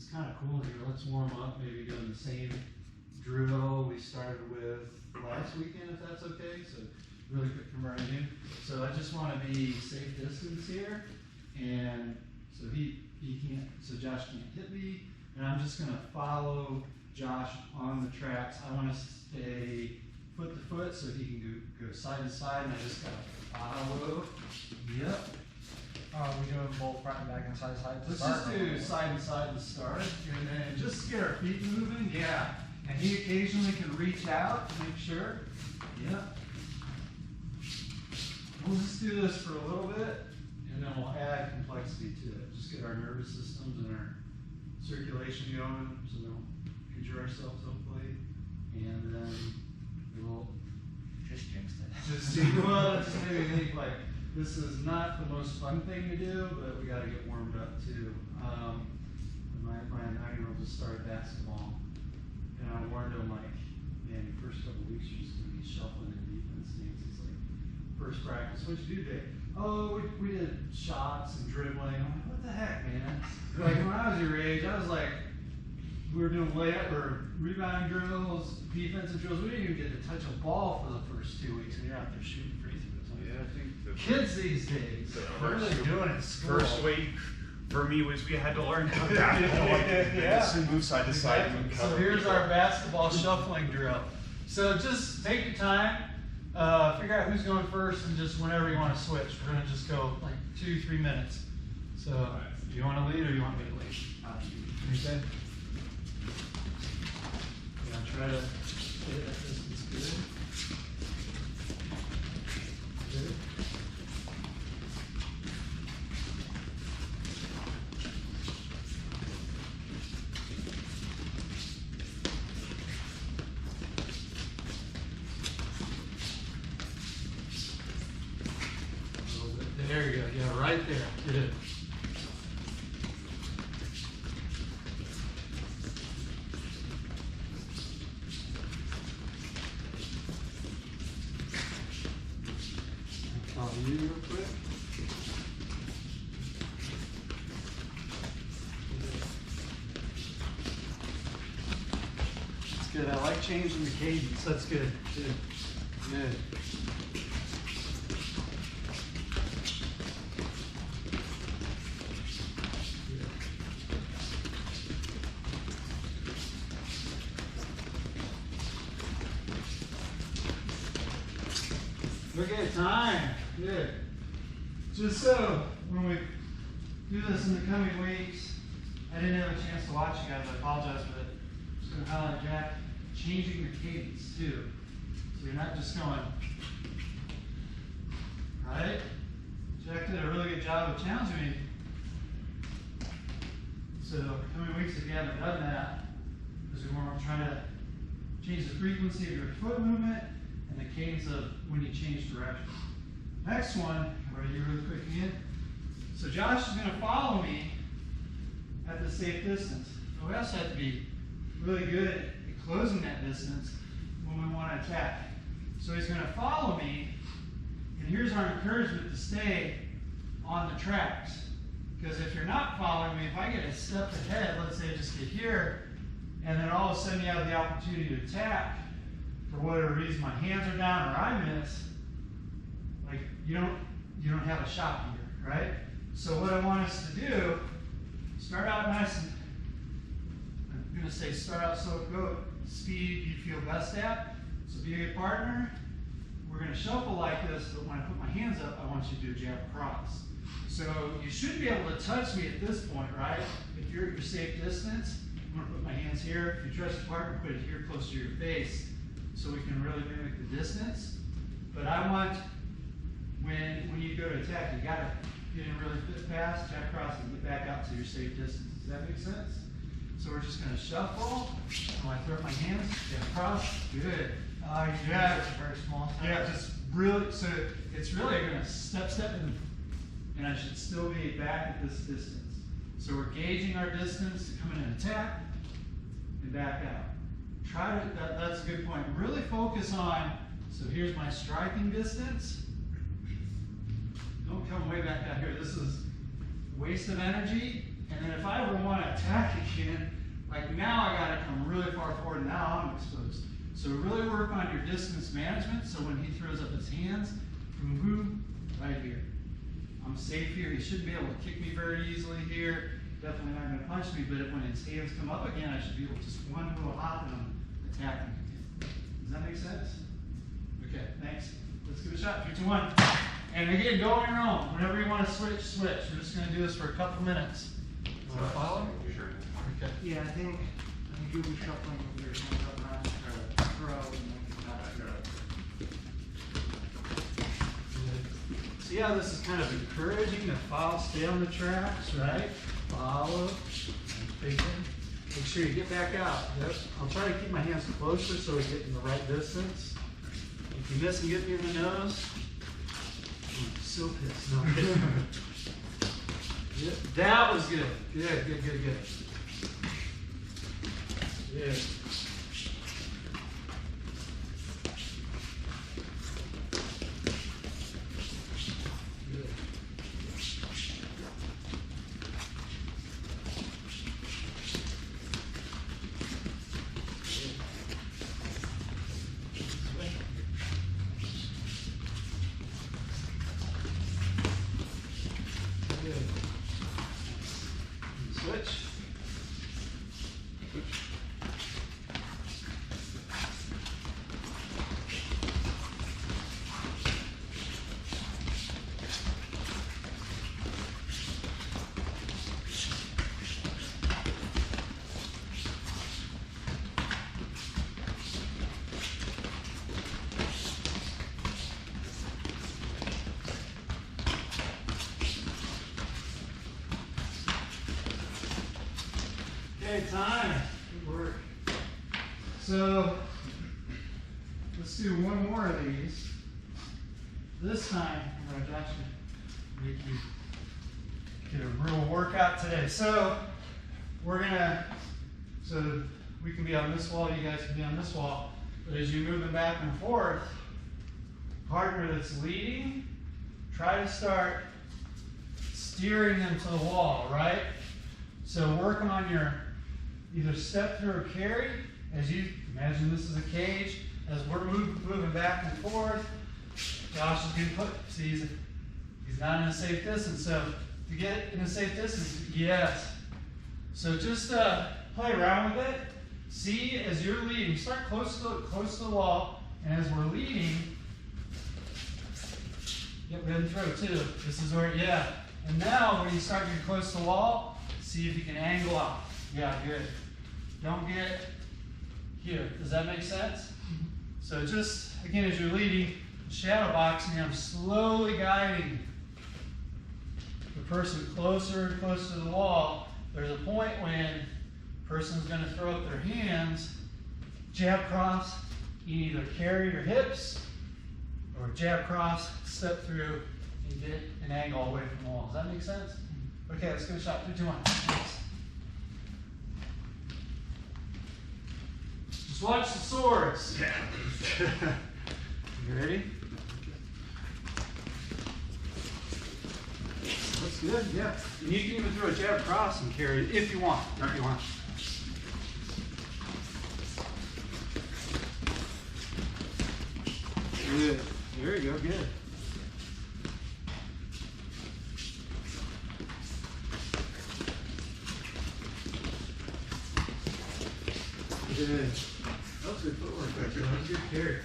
it's kind of cool here. Let's warm up, maybe doing the same drill we started with last weekend, if that's okay. So really quick conversion. So I just want to be safe distance here, and so he can't, so Josh can't hit me, and I'm just gonna follow Josh on the tracks. I want to stay foot to foot so he can go side to side, and I just gotta follow. Yep. We doing both front and back and side to side to Let's start? just do side and side to start, and then just get our feet moving. Yeah. And he occasionally can reach out to make sure. Yep. We'll just do this for a little bit, and then we'll add complexity to it. Just get our nervous systems and our circulation going, so we don't injure ourselves, hopefully. And then we'll Just jinxed it. just see, well, just maybe think like, this is not the most fun thing to do, but we gotta get warmed up too. My 9-year-old just started basketball, and I warned him like, man, the first couple weeks you're just gonna be shuffling in defense things. It's like, first practice, what'd you do today? Oh, we did shots and dribbling. I'm like, what the heck, man? Like when I was your age, I was like, we were doing layup or rebounding drills, defensive drills. We didn't even get to touch a ball for the first 2 weeks, and you're out there shooting free throws. Yeah, I think the Kids these days, what are they doing at school? first week for me was we had to learn how to and move side to side. Exactly. And So cover. here's our basketball shuffling drill. So just take your time, figure out who's going first, and just whenever you want to switch. We're going to just go like 2-3 minutes. So do you want to lead or you want me to lead? You say? Yeah, try to get it at distance good. Good. A little bit. There you go. Yeah, right there. Good. I'll call you real quick. That's good. I like changing the cadence. That's good. Good. Good. Look at time. Good. Just so when we do this in the coming weeks, I didn't have a chance to watch you guys. I apologize, but I'm just going to highlight Jack changing your cadence too. So you're not just going, right? Jack did a really good job of challenging me. So coming weeks, if you haven't done that, because we want to try to change the frequency of your foot movement and the cadence of when you change direction. Next one, I'll write you really quick again. So Josh is going to follow me at the safe distance. But we also have to be really good at closing that distance when we want to attack. So he's going to follow me, and here's our encouragement to stay on the tracks. Because if you're not following me, if I get a step ahead, let's say I just get here, and then all of a sudden you have the opportunity to attack, for whatever reason my hands are down or I miss, like you don't have a shot here, right? So what I want us to do, start out nice and, I'm gonna say start out so go speed you feel best at. So be a good partner. We're gonna shuffle like this, but when I put my hands up, I want you to do a jab across. So you should be able to touch me at this point, right? If you're at your safe distance, I'm gonna put my hands here. If you trust your partner, put it here close to your face so we can really mimic the distance. But I want, when you go to attack, you gotta get in really fast, jab across, and get back out to your safe distance. Does that make sense? So we're just gonna shuffle. When I throw up my hands, jab across, good. Yeah, very small. yeah, just really, so it's really gonna step, and I should still be back at this distance. So we're gauging our distance to come in and attack, and back out. Try to, that's a good point. Really focus on, so here's my striking distance. Don't come way back out here. This is waste of energy. And then if I ever want to attack again, like now I gotta come really far forward, now I'm exposed. So really work on your distance management, so when he throws up his hands, boom, boom, right here. I'm safe here, he shouldn't be able to kick me very easily here, definitely not gonna punch me, but when his hands come up again, I should be able to just one little hop and I'm attacking again. Does that make sense? Okay, thanks. Let's give it a shot, 3, 2, 1. And again, go on your own. Whenever you want to switch, switch. We're just going to do this for a couple minutes. Want to follow? Sure. Okay. Yeah, I think you'll be shuffling with your hands up and try to throw and then not throw. See how this is kind of encouraging to follow, stay on the tracks, right? Follow. Make sure you get back out. Yep. I'll try to keep my hands closer so we get in the right distance. If you miss and get me in the nose, I'm so pissed. No, I'm kidding. Yep. That was good. Good, good, good, good. Good. Switch. Okay, time. Good work. So, let's do one more of these. This time, I'm going to actually make you get a real workout today. So, so we can be on this wall, you guys can be on this wall, but as you're moving back and forth, partner that's leading, try to start steering them to the wall, right? So working on your either step through or carry, as you imagine this is a cage, as we're moving back and forth, Josh is going to put, see he's not in a safe distance, so to get in a safe distance, yes. So just play around with it, see as you're leading, start close to the wall, and as we're leading, yep, go ahead and throw too, this is where, yeah. And now when you start getting close to the wall, see if you can angle out. Yeah, good. Don't get here. Does that make sense? So just, again, as you're leading, shadow boxing, I'm slowly guiding the person closer and closer to the wall. There's a point when the person's going to throw up their hands, jab cross, you either carry your hips, or jab cross, step through, and get an angle away from the wall. Does that make sense? Okay, let's give it a shot. 3, 2, 1. Just watch the swords. Yeah. You ready? That's good, yeah. And you can even throw a jab cross and carry it if you want. If you want. Good. There you go, good. Good. That was good footwork. That was good carry.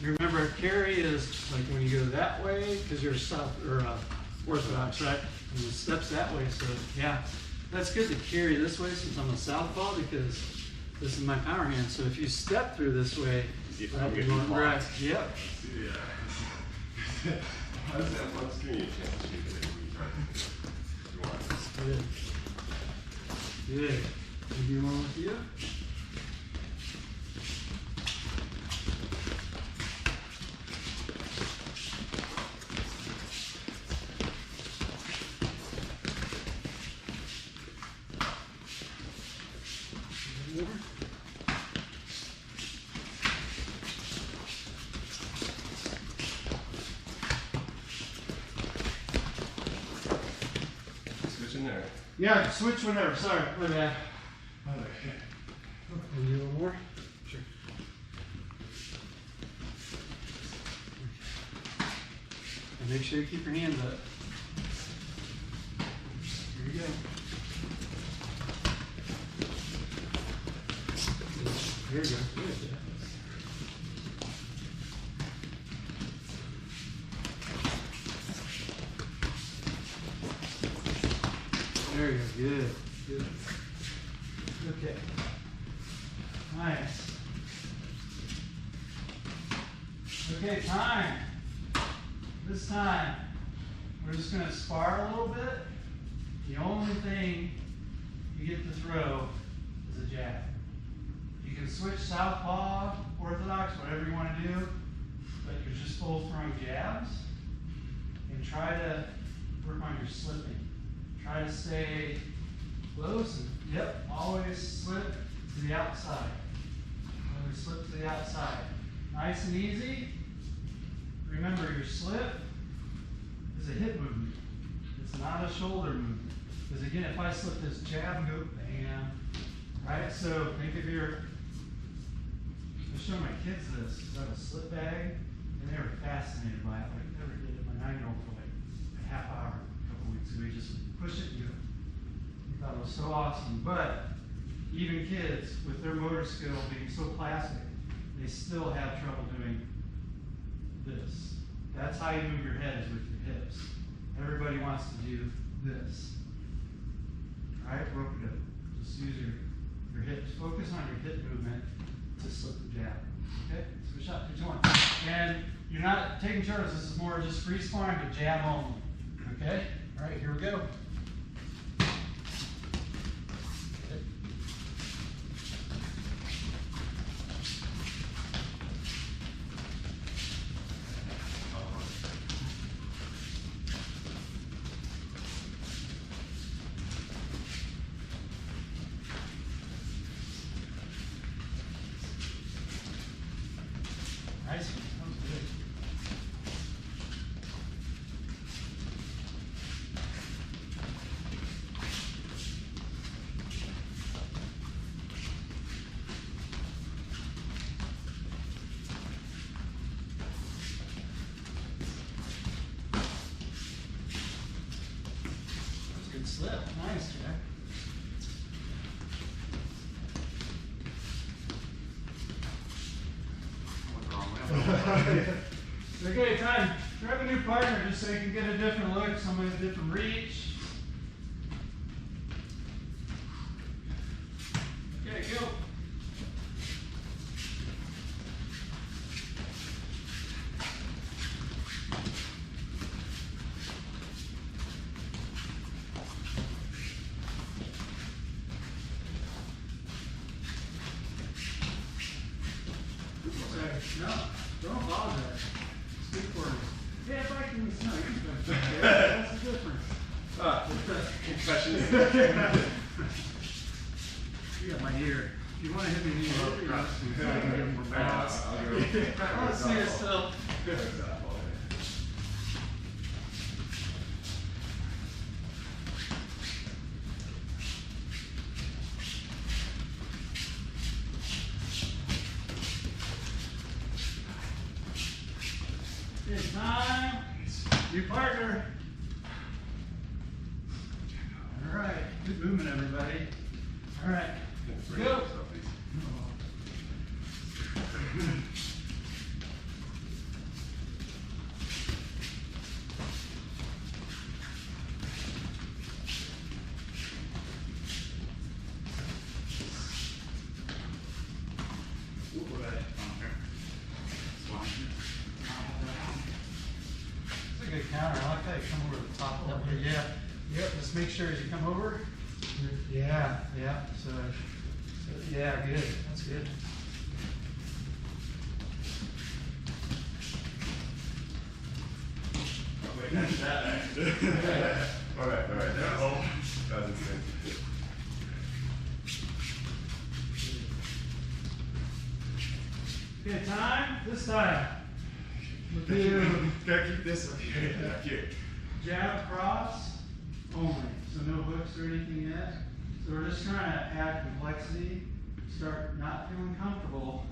You remember, a carry is like when you go that way, because you're south or orthodox, right? And the steps that way. So yeah, that's good to carry this way since I'm a southpaw, because this is my power hand. So if you step through this way, I'm you're getting going right. Yep. Yeah. Let's give you a chance to do it. You want this? Good. Good. Maybe one with you. Switch switching there? Yeah, switch whenever. Sorry, my bad. Okay. Can you do a little more? Sure. And make sure you keep your hands up. Here you go. Here you go. Good. There you go. Good. Good. Okay. Nice. Okay, time. This time, we're just going to spar a little bit. The only thing you get to throw is a jab. You can switch southpaw, orthodox, whatever you want to do, but you're just both throwing jabs. And try to work on your slipping. Try to stay close and, yep, always slip to the outside. Always slip to the outside. Nice and easy. Remember, your slip is a hip movement. It's not a shoulder movement. Because again, if I slip this jab and go bam, right? So think of your, I show my kids this, because I have a slip bag, and they were fascinated by it. Like, never did it. My 9-year-old for like a half hour a couple weeks ago. He just push it and go. He thought it was so awesome. But even kids, with their motor skill being so plastic, they still have trouble doing this. That's how you move your head, is with your hips. Everybody wants to do this. Alright, rope it up. Just use your hips. Focus on your hip movement to slip the jab. Okay? Switch shot, 3, 2, 1. And you're not taking turns, this is more just free sparring to jab only. Okay? Alright, here we go. Nice. That was good. That was a good slip. Nice, Jack. Okay, time. Grab a new partner just so you can get a different look, somebody with a different reach. Okay, go. No, don't apologize. Speak for me. Yeah, if I can, no, you can. That's the difference. Concussion. You got my ear. If you want to hit me in the ear, I can give him more balance. Let's see it still. It's time. New partner. All right. Good movement, everybody. All right. Go. That's a good counter. I like that. You come over the top of it. Yeah. Yep. Just make sure as you come over. Yeah. Yeah. So yeah, good. That's good. Wait, that's that. All right. Oh, that was insane. Okay, time. This time. We'll do Gotta keep this up here. Up here. jab cross only. So no hooks or anything yet. So we're just trying to add complexity, start not feeling comfortable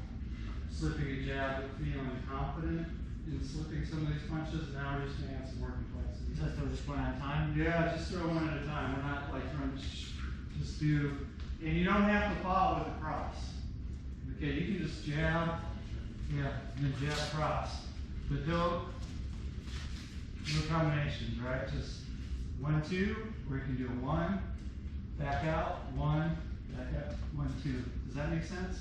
slipping a jab, but feeling confident in slipping some of these punches. Now we're just gonna add some more complexity. Just throw this one at a time? Yeah, just throw one at a time. We're not like throwing, just do, and you don't have to follow with a cross. Okay, you can just jab, yeah, and then jab cross. But no combinations, right? Just 1, 2, or you can do a 1, back out, 1, back out, 1, 2. Does that make sense?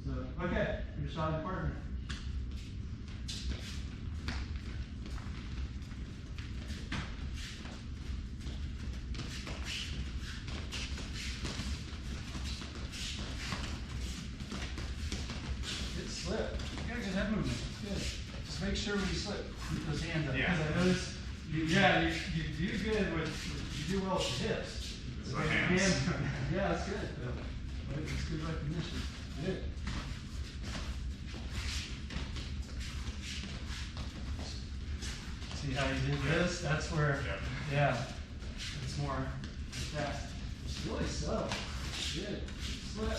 So, okay, your shot at partner. Good slip. You gotta get that movement. It's good. Just make sure when you slip, keep those hands up. Yeah. Because I notice, you do good with, you do well with the hips. It's my hands. Yeah, that's good. It's good recognition. Good. See how you did this? That's where, yeah, it's more fast. It's really subtle. Good. Slip.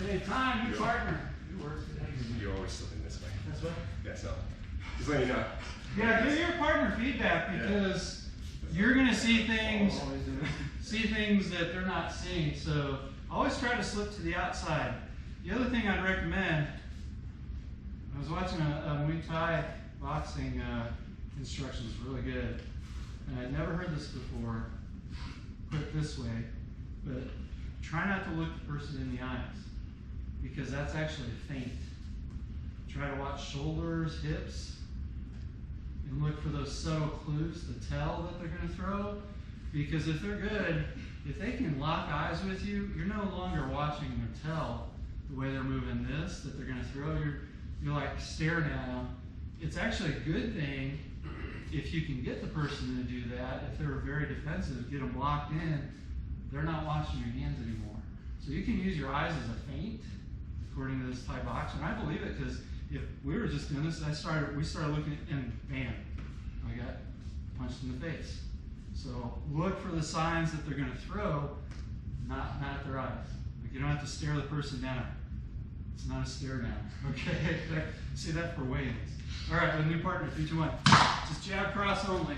Hey, time, new partner. Good work today. You always slip in this way. That's what? Yeah, so just letting you know. Yeah, give your partner feedback because you're gonna see things. Always do it. See things that they're not seeing. So always try to slip to the outside. The other thing I'd recommend, I was watching a Muay Thai boxing instructions, really good. And I'd never heard this before, put it this way, but try not to look the person in the eyes because that's actually a feint. Try to watch shoulders, hips, and look for those subtle clues to tell that they're gonna throw. Because if they're good, if they can lock eyes with you, you're no longer watching them tell the way they're moving this, that they're gonna throw. You're like staring at them. It's actually a good thing if you can get the person to do that. If they're very defensive, get them locked in, they're not watching your hands anymore. So you can use your eyes as a feint, according to this Thai boxer. And I believe it because if we were just doing this, we started looking at, and bam, I got punched in the face. So look for the signs that they're going to throw, not at their eyes. Like you don't have to stare the person down. It's not a stare down. Okay, see that for weigh-ins. All right, with a new partner, 3, 2, 1. Just jab cross only.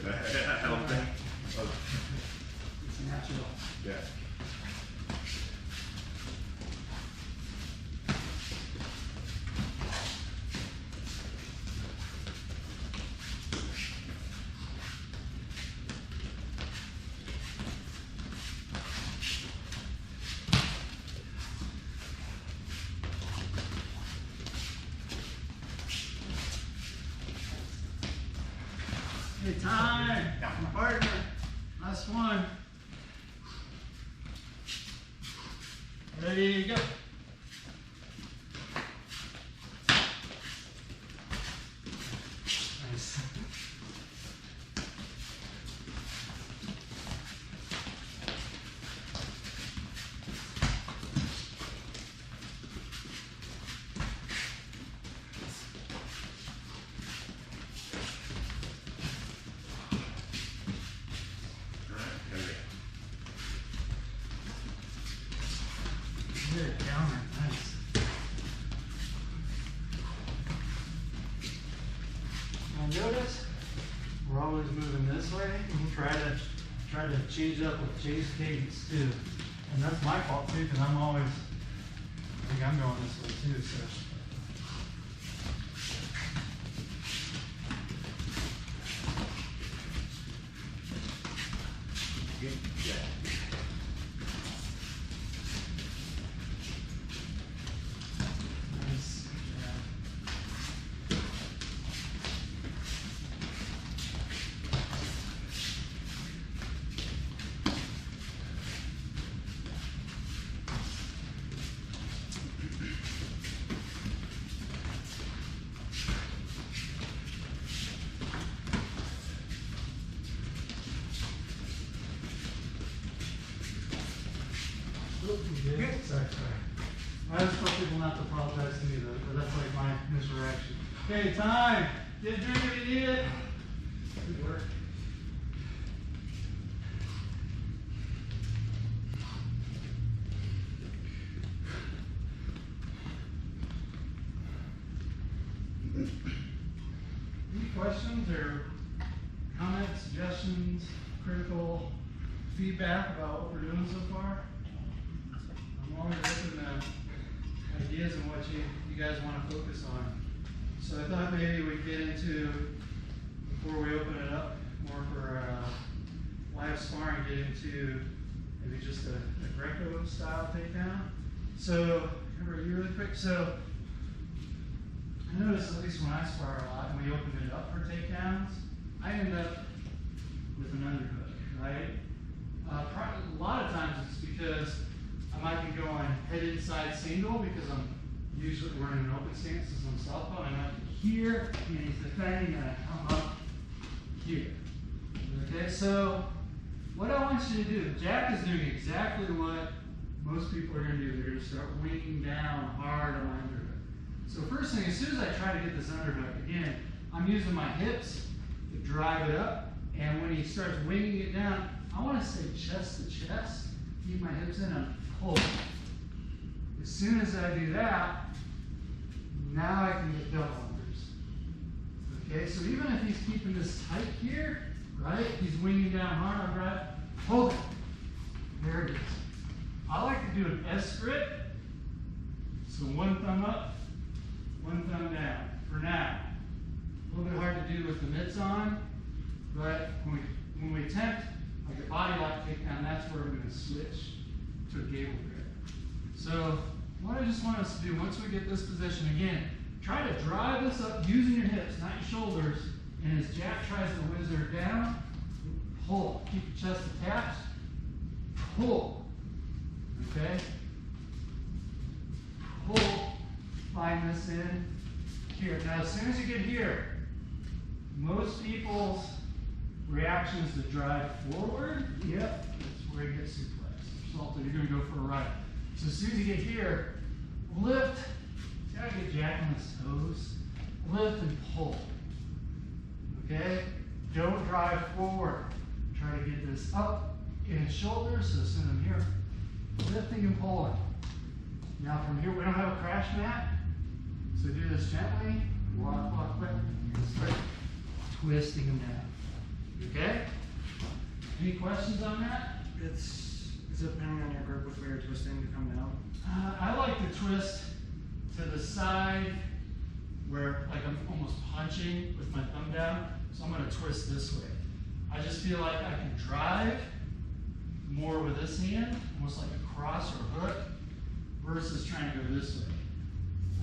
I don't think. It's natural. Yeah. Hey, time. My partner. Last one. Ready, go. Nice. Good, counter, nice. Now notice, we're always moving this way. We'll try to change up with chase cadence too. And that's my fault too, because I'm always, I think I'm going this way too, so. Yeah. Nice. Good. Sorry. I always tell people not to apologize to me though, but that's like my initial reaction. Okay, time. Get a drink if you need it. Good work. Any questions or comments, suggestions, critical feedback about what we're doing so far? I'm always open to ideas and what you guys want to focus on. So I thought maybe we'd get into, before we open it up more for live sparring, get into maybe just a Greco style takedown. So, remember you really quick. So I notice, at least when I spar a lot and we open it up for takedowns, I end up with an underhook, right? A lot of times it's because I might be going head inside single because I'm usually running an open stance as I'm southpaw, and I might be here, and he's defending, and I come up here. Okay, so what I want you to do, Jack is doing exactly what most people are going to do. They're going to start winging down hard on my underhook. So first thing, as soon as I try to get this underhook, again, I'm using my hips to drive it up, and when he starts winging it down, I want to stay chest to chest, keep my hips in, and pull. As soon as I do that, now I can get double unders. Okay, so even if he's keeping this tight here, right, he's winging down hard, I'll grab, hold it. There it is. I like to do an S grip. So one thumb up, one thumb down, for now. A little bit hard to do with the mitts on, but when we attempt like a body lock takedown, that's where we're going to switch to a gable grip. So what I just want us to do, once we get this position, again, try to drive this up using your hips, not your shoulders, and as Jack tries to whizzer down, pull. Keep your chest attached, pull. Okay? Pull, find this in here. Now as soon as you get here, most people's reaction is to drive forward. Yep, that's where you get suplex. So you're going to go for a right. So as soon as you get here, lift. See how I get Jack on his toes? Lift and pull. Okay? Don't drive forward. Try to get this up in his shoulders. So as soon as I'm here, lifting and pulling. Now from here, we don't have a crash mat. So do this gently. Walk quick. Start twisting them down. Okay? Any questions on that? Is it depending on your grip with where you're twisting to come down? I like to twist to the side where like I'm almost punching with my thumb down. So I'm going to twist this way. I just feel like I can drive more with this hand, almost like a cross or hook, versus trying to go this way.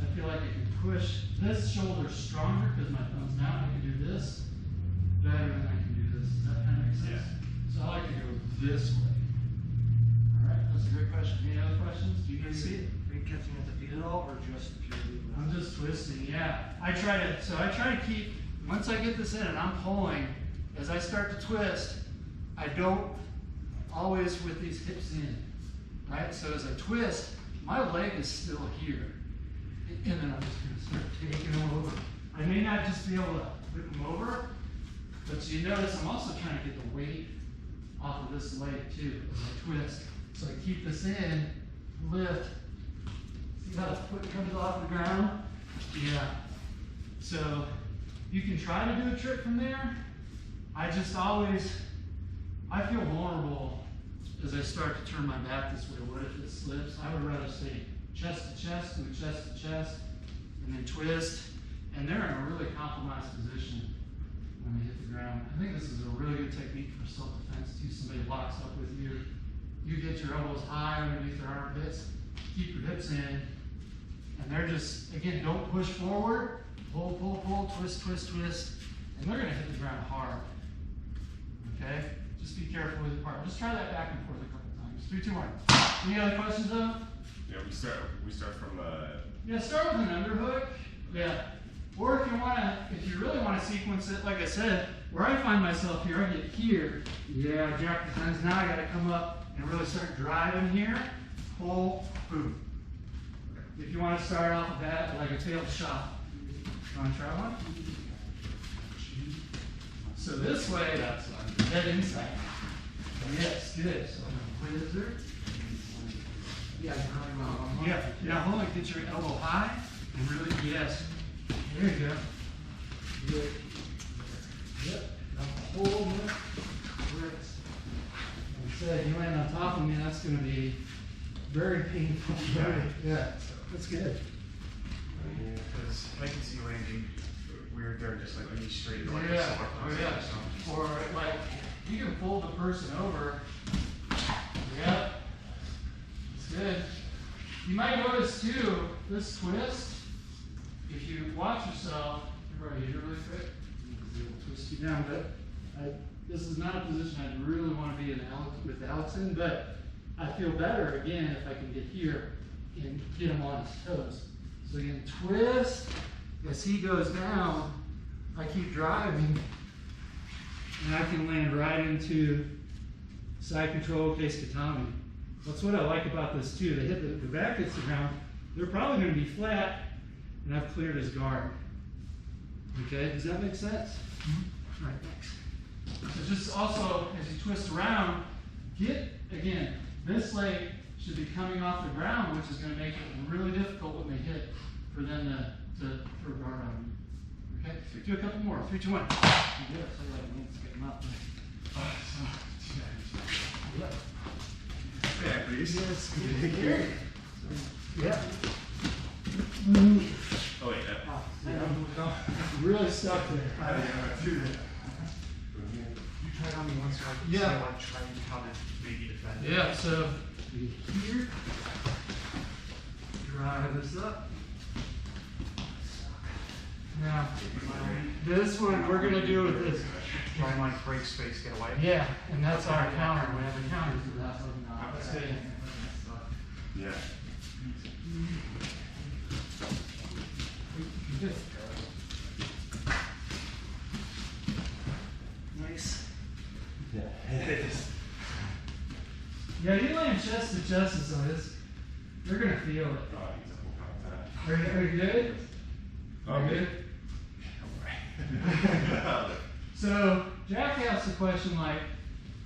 I feel like I can push this shoulder stronger because my thumb's down. I can do this better than I can do this. Does that kind of make sense? Yeah. So I like to go this way. All right, that's a great question. Any other questions? Do you guys see it? Are you catching at the feet at all, or just purely? I'm just twisting, yeah. I try to keep, once I get this in and I'm pulling, as I start to twist, I don't always with these hips in, right? So as I twist, my leg is still here. And then I'm just going to start taking them over. I may not just be able to whip them over, but you notice I'm also trying to get the weight off of this leg too as I twist. So I keep this in, lift. See how the foot comes off the ground? Yeah. So you can try to do a trick from there. I feel vulnerable as I start to turn my back this way. What if it slips? I would rather stay chest to chest, do a chest to chest, and then twist. And they're in a really compromised position when they hit the ground. I think this is a really good technique for self-defense too. Somebody locks up with you. You get your elbows high underneath their armpits, keep your hips in, and they're just, again, don't push forward, pull, pull, pull, twist, twist, twist, and they're gonna hit the ground hard, okay? Just be careful with the part. Just try that back and forth a couple times. 3, 2, 1. Any other questions though? Yeah, we start from Yeah, start with an underhook. Yeah. Or if you really want to sequence it, like I said, where I find myself here, I get here. Yeah, jack the tens. Now I got to come up and really start driving here. Pull, boom. If you want to start off with that, like a tail shot. You want to try one? So this way, head inside. Yes, good. So whizzer. Yeah, now hold it, get your elbow high, and really, yes. There you go. Good. Yep. Now hold it. Like I said, you land on top of me, that's going to be very painful. Yeah. That's good. Because I can see you landing weird there, just like when you straight like Yeah. a solar Oh, plexus yeah. or something. Or like, you can pull the person over. Yep. That's good. You might notice too, this twist, if you watch yourself, right here really quick, it'll twist you down, but this is not a position I'd really want to be in with Alex in, but I feel better again if I can get here and get him on his toes. So again, twist, as he goes down, I keep driving, and I can land right into side control case katami. That's what I like about this too. They hit the back hits the ground, they're probably going to be flat, and I've cleared his guard. Okay, does that make sense? Mm-hmm. All right, thanks. So just also, as you twist around, again, this leg should be coming off the ground, which is going to make it really difficult when they hit for them to throw guard on you. Okay, so do a couple more. 3, 2, 1. Yes, I like Nate's getting up. Yeah. yeah, please. Yes, good. Here. Yeah. Oh wait, I'm really stuck there. You tried on me once, so I can Yeah. see like trying how to maybe defend. Yeah, so here, drive this up. Now, this one we're going to do with this. Try and like break space, get away. Yeah, and that's our counter. We have a counter for that. Let's see. yeah. Good. Nice. Yeah, it is. Yeah, you land chest to chest, so they're going to feel it. Oh, he's up in contact. Are you good? Oh, good? Alright. So Jack asked a question like,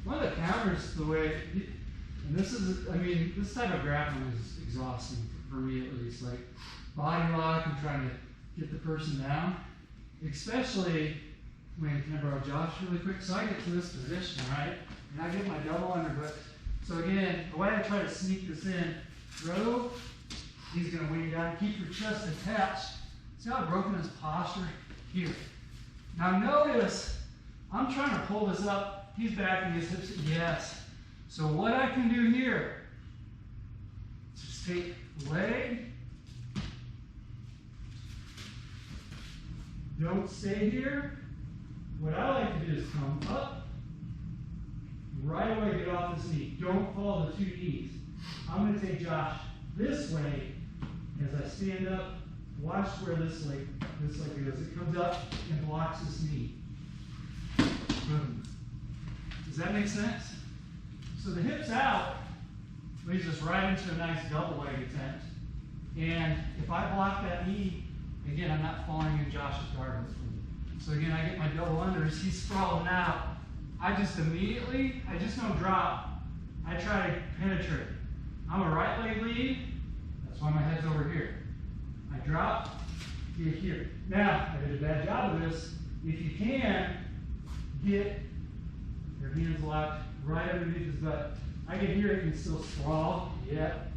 one of the counters, the way, and this is, I mean, this type of grappling is exhausting for me at least. Like body lock and trying to get the person down, especially when, can I borrow Josh really quick? So I get to this position, right? And I get my double underhook. So again, the way I try to sneak this in, throw, he's gonna weigh you down, keep your chest attached. See how I've broken his posture? Here. Now notice, I'm trying to pull this up. He's backing his hips. Yes. So what I can do here, just take leg. Don't stay here. What I like to do is come up. Right away, get off this knee. Don't follow the 2 knees. I'm going to take Josh this way as I stand up. Watch where this leg goes. It comes up and blocks this knee. Boom. Does that make sense? So the hips out leads us right into a nice double leg attempt. And if I block that knee, again, I'm not falling in Josh's guard. So again, I get my double unders. He's sprawling out. I just don't drop. I try to penetrate. I'm a right leg lead. That's why my head's over here. I drop, get here. Now, I did a bad job of this. If you can, get your hands locked right underneath his butt. I can hear it can still sprawl. Yep.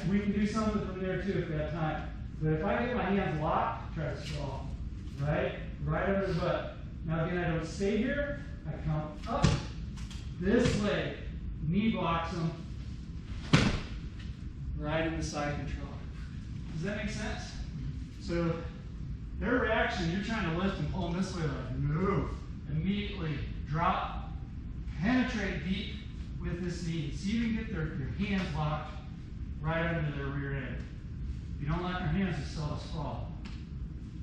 We can do something from there too if we have time. But if I get my hands locked, try to sprawl. Right under the butt. Now again, I don't stay here. I come up. This leg, knee blocks them. Right in the side control. Does that make sense? So their reaction, you're trying to lift and pull them this way, like move. Immediately drop, penetrate deep with this knee. See if you can get your hands locked right under their rear end. If you don't lock your hands, you still have a sprawl.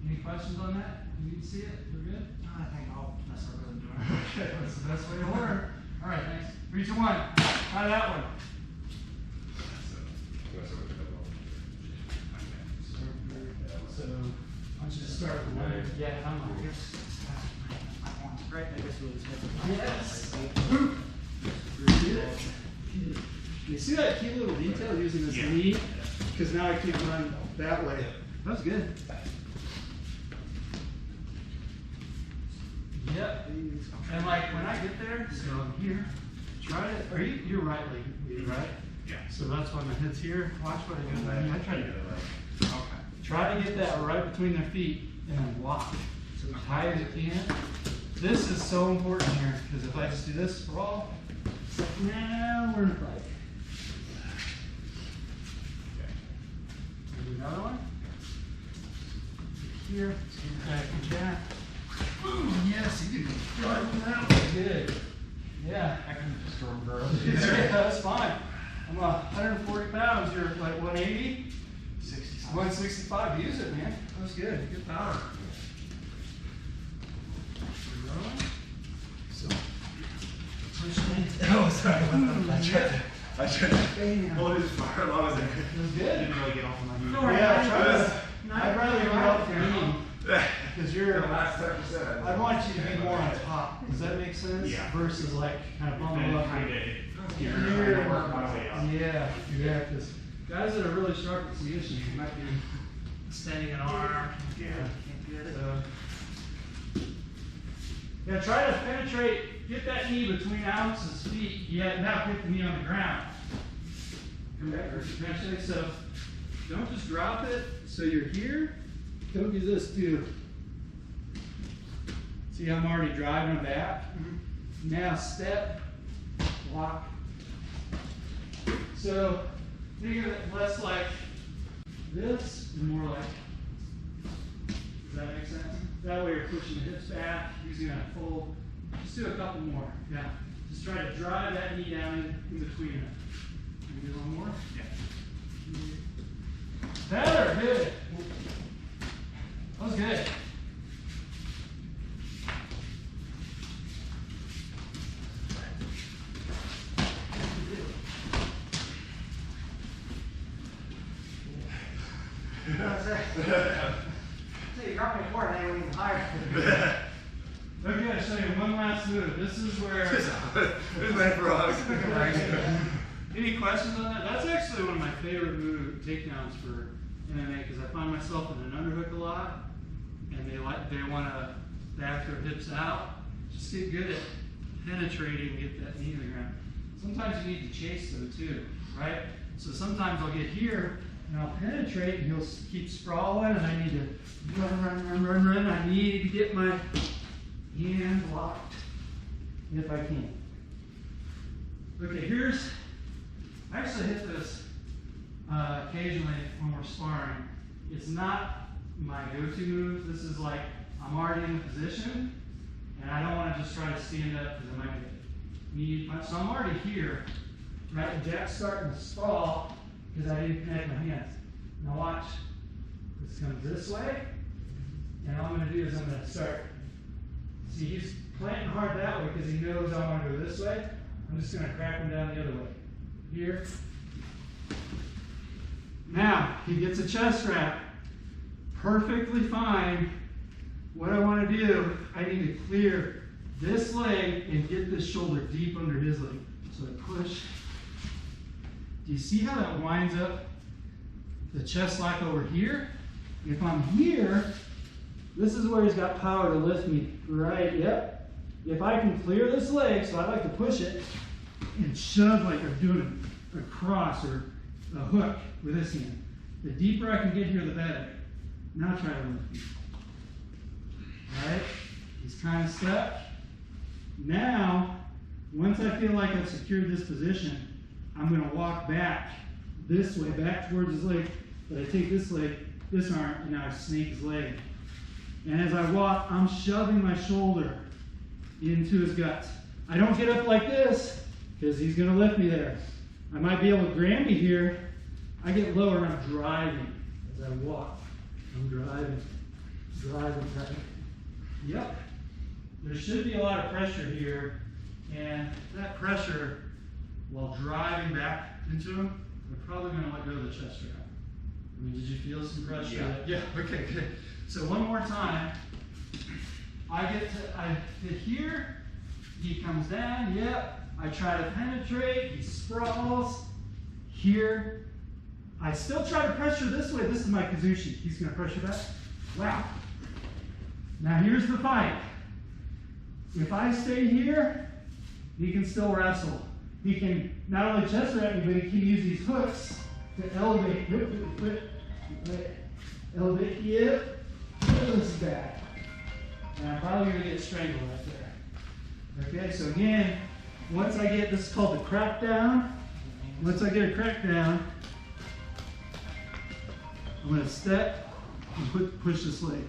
Any questions on that? You can see it? We're good? I think I'll mess up with doing it. Okay, that's the best way to learn. All right, thanks. 3, 2, 1. Try that one. So, why don't you just start with one? Yeah, I'm like here. Right, I guess we'll just have Yes. You see that cute little detail using this knee? Because now I can't run that way. That was good. Yep. And like when I get there, so I'm here, try to, you're right leg, right? Yeah. So that's why my head's here. Watch what I do. I try to get it right. Okay. Try to get that right between their feet and then walk. So as high as you can. This is so important here because if I just do this for all, it's like, now we're in a fight. Do another one. Here, back and back. Ooh, yes, you did good. Yeah. I can just throw them girls. Yeah, that's fine. I'm 140 pounds. You're like 180? 65. 165. Use it, man. That was good. Good power. So, push me. Oh, sorry. I tried to Bam. hold it as far along as I It was could. good. Didn't really get off my knee. No, yeah, try this. I'd rather you up your knee because you're. The last 10%. I want you to be more on top. Does that make sense? Yeah. Versus like kind of bumble up. Here, I'm gonna work my way up. Yeah, because guys that are really sharp with submission, you might be extending an arm. Yeah. Can't get it. So, yeah, try to penetrate, get that knee between Alex's feet. Yeah, now put the knee on the ground. Come back, penetrate. So, don't just drop it. So you're here. Don't do this too. See, I'm already driving them back. Now step, walk. So think of it less like this and more like, does that make sense? That way you're pushing the hips back, using that fold. Just do a couple more. Yeah. Just try to drive that knee down in between it. Can you do one more? Yeah. Better, good. That was good. See, you got me before and they went even higher. Okay, I'll show you one last move. This is where. There's my frogs. Any questions on that? That's actually one of my favorite takedowns for MMA because I find myself in an underhook a lot, and they want to back their hips out. Just get good at penetrating and get that knee in the ground. Sometimes you need to chase though too, right? So sometimes I'll get here and I'll penetrate and he'll keep sprawling and I need to run. I need to get my hand locked if I can. Okay, I actually hit this occasionally when we're sparring. It's not my go-to move. This is like, I'm already in the position and I don't want to just try to stand up because I might get knee. So I'm already here, right? And Jack's starting to sprawl because I didn't connect my hands. Now watch, this comes this way, and all I'm going to do is I'm going to start. See, he's planting hard that way because he knows I want to go this way. I'm just going to crack him down the other way. Here. Now, he gets a chest wrap. Perfectly fine. What I want to do, I need to clear this leg and get this shoulder deep under his leg. So I push. Do you see how that winds up the chest lock over here? If I'm here, this is where he's got power to lift me. Right, yep. If I can clear this leg, so I like to push it and shove like I'm doing a cross or a hook with this hand. The deeper I can get here, the better. Now try to lift me. Alright, he's kind of stuck. Now, once I feel like I've secured this position, I'm going to walk back this way, back towards his leg. But I take this leg, this arm, and now I snake his leg. And as I walk, I'm shoving my shoulder into his guts. I don't get up like this, because he's going to lift me there. I might be able to grab me here. I get lower, and I'm driving as I walk. I'm driving. Yep. There should be a lot of pressure here, and that pressure, while driving back into him, we're probably going to let go of the chest strap. I mean, did you feel some pressure? Yeah. Okay, good. So one more time. I get here, he comes down, yep. I try to penetrate, he sprawls. Here, I still try to pressure this way. This is my Kazushi. He's going to pressure back. Wow. Now here's the fight. If I stay here, he can still wrestle. He can not only chest wrap me, but he can use these hooks to elevate. Elevate hip, this back. And I'm probably going to get strangled right there. Okay, so again, once I get, this is called the crack down. Once I get a crack down, I'm going to step and push this leg.